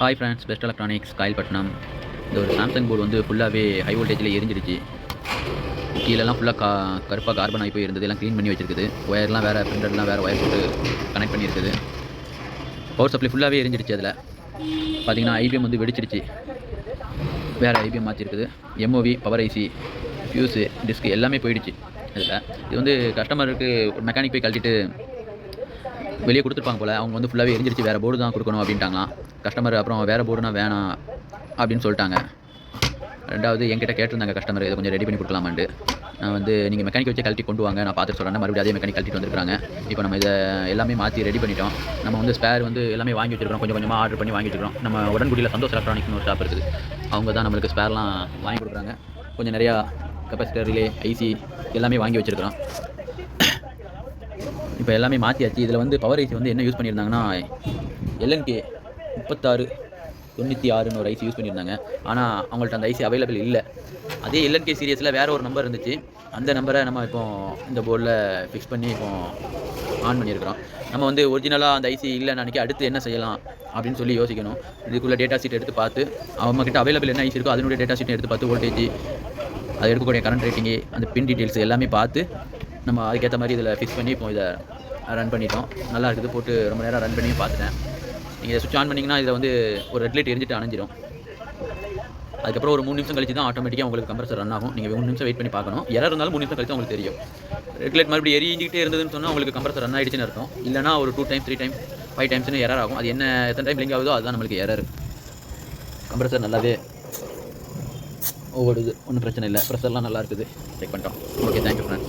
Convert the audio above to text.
Hi friends, best electronics Kayalpattinam. இந்த ஒரு Samsung board வந்து ஃபுல்லாகவே ஹை வோல்டேஜில் எரிஞ்சிடுச்சு. கீழெல்லாம் ஃபுல்லாக கருப்பாக கார்பன் ஆகி போய் இருந்தது. எல்லாம் க்ளீன் பண்ணி வச்சிருக்குது. ஒயர்லாம் வேறு, பிரிண்டர்லாம் வேறு ஒயர் போட்டு கனெக்ட் பண்ணியிருக்குது. பவர் சப்ளை ஃபுல்லாகவே எரிஞ்சிடுச்சு. அதில் பார்த்தீங்கன்னா ஐபிஎம் வந்து வெடிச்சிடுச்சு. வேறு ஐபிஎம் மாற்றிருக்குது. MOV, power IC, fuse, disk எல்லாமே போயிடுச்சு. இதில் இது வந்து கஸ்டமருக்கு மெக்கானிக் போய் கழட்டிட்டு வெளியே கொடுத்துருப்பாங்க போல். அவங்க வந்து ஃபுல்லாகவே எரிஞ்சிருச்சு, வேறு போர்டு தான் கொடுக்கணும் அப்படின்ட்டாங்களாம் கஸ்டமர். அப்புறம் வேறு போர்டுனா வேணாம் அப்படின்னு சொல்லிட்டாங்க. ரெண்டாவது என்கிட்ட கேட்டிருந்தாங்க கஸ்டமர், இதை கொஞ்சம் ரெடி பண்ணி கொடுக்கலாமான்ட்டு. நான் வந்து நீங்கள் மெக்கானிக் வச்சு கழட்டி கொண்டு வாங்க, நான் பார்த்துட்டு சொல்கிறேன். மறுபடியும் அதே மெக்கானிக் கழட்டிட்டு வந்துருக்காங்க. இப்போ நம்ம இதை எல்லாமே மாற்றி ரெடி பண்ணிட்டோம். நம்ம வந்து ஸ்பேர் வந்து எல்லாமே வாங்கி வச்சுருக்கோம். கொஞ்சம் கொஞ்சமாக ஆர்டர் பண்ணி வாங்கி வச்சுருக்கோம். நம்ம உடன்குடியில் சந்தோஷ் எலக்ட்ரானிக்ஸ்னு ஒரு ஷாப் இருக்குது. அவங்க தான் நம்மளுக்கு ஸ்பேர்லாம் வாங்கி கொடுக்குறாங்க. கொஞ்சம் நிறையா கெப்பாசிட்டர், ரிலே, ஐசி எல்லாமே வாங்கி வச்சுருக்கிறோம். இப்போ எல்லாமே மாற்றியாச்சு. இதில் வந்து பவர் ஐசி வந்து என்ன யூஸ் பண்ணியிருந்தாங்கன்னா எல்என்கே 3696ன்னு ஒரு ஐசி யூஸ் பண்ணியிருந்தாங்க. ஆனால் அவங்கள்ட்ட அந்த ஐசி அவைலபிள் இல்லை. அதே எல்என்கே சீரியஸில் வேறு ஒரு நம்பர் இருந்துச்சு. அந்த நம்பரை நம்ம இப்போ இந்த போர்டில் ஃபிக்ஸ் பண்ணி இப்போ ஆன் பண்ணியிருக்கிறோம். நம்ம வந்து ஒரிஜினலாக அந்த ஐசி இல்லைன்னு அன்றைக்கி அடுத்து என்ன செய்யலாம் அப்படின்னு சொல்லி யோசிக்கணும். இதுக்குள்ளே டேட்டா ஷீட் எடுத்து பார்த்து அவங்கக்கிட்ட அவைலபிள் என்ன ஐசி இருக்கோ அதனுடைய டேட்டா ஷீட்டை எடுத்து பார்த்து வோல்டேஜ், அது எடுக்கக்கூடிய கரண்ட் ரேட்டிங்கு, அந்த பின் டீட்டெயில்ஸ் எல்லாமே பார்த்து நம்ம அதுக்கேற்ற மாதிரி இதில் ஃபிக்ஸ் பண்ணி இப்போ இதை ரன் பண்ணிட்டோம். நல்லா இருக்குது. போட்டு ரொம்ப நேரம் ரன் பண்ணி பார்த்துட்டேன். நீங்கள் சுவிட்ச் ஆன் பண்ணிங்கன்னா இதில் வந்து ஒரு ரெட் லைட் எரிஞ்சிட்டு அணைஞ்சிடும். அதுக்கப்புறம் ஒரு 3 நிமிஷம் கழிச்சு தான் ஆட்டோமேட்டிக்காக உங்களுக்கு கம்ப்ரஸர் ரன் ஆகும். நீங்கள் 3 நிமிஷம் வெயிட் பண்ணி பார்க்கணும். எரர் இருந்தாலும் 3 நிமிஷம் கழிச்சு உங்களுக்கு தெரியும். ரெட் லைட் மறுபடியும் எரிஞ்சிக்கிட்டே இருந்ததுன்னு சொன்னால் உங்களுக்கு கம்ப்ரஸர் ரன் ஆகிடுச்சுன்னு அர்த்தம். இல்லைனா ஒரு 2 டைம்ஸ் 3 டைம் 5 டைம்ஸ்னு எரர் ஆகும். அது என்ன எத்தனை டைம் லிங்க் ஆகுதோ அதுதான் நம்மளுக்கு எரர். கம்ப்ரஸர் நல்லாவே ஓடுது, ஒன்றும் பிரச்சனை இல்லை. ப்ரெஷர்லாம் நல்லா இருக்குது. செக் பண்ணிட்டோம். Okay, thank you friends.